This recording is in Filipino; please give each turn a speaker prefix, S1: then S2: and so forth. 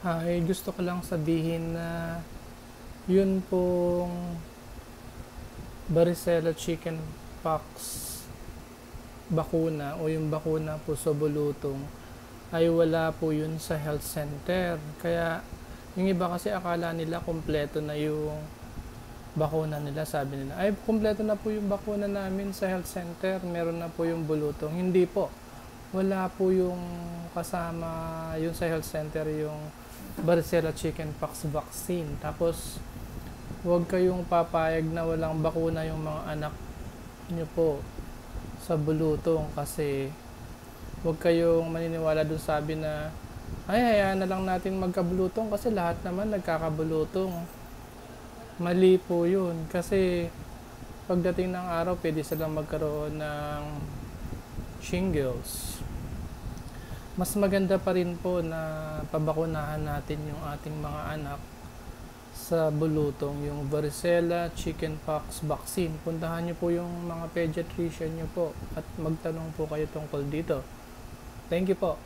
S1: Ay, gusto ko lang sabihin na yun pong varicella chickenpox bakuna o yung bakuna po sa bulutong ay wala po yun sa health center. Kaya yung iba kasi akala nila kumpleto na yung bakuna nila, sabi nila, ay kumpleto na po yung bakuna namin sa health center, meron na po yung bulutong. Hindi po. Wala po yung kasama yun sa health center yung varicella chickenpox vaccine. Tapos huwag kayong papayag na walang bakuna yung mga anak nyo po sa bulutong kasi huwag kayong maniniwala dun sabi na ay hayaan na lang natin magkabulutong kasi lahat naman nagkakabulutong. Mali po yun kasi pagdating ng araw pwede silang magkaroon ng shingles. Mas maganda pa rin po na pabakunahan natin yung ating mga anak sa bulutong, yung varicella chickenpox vaccine. Puntahan nyo po yung mga pediatrician nyo po at magtanong po kayo tungkol dito. Thank you po.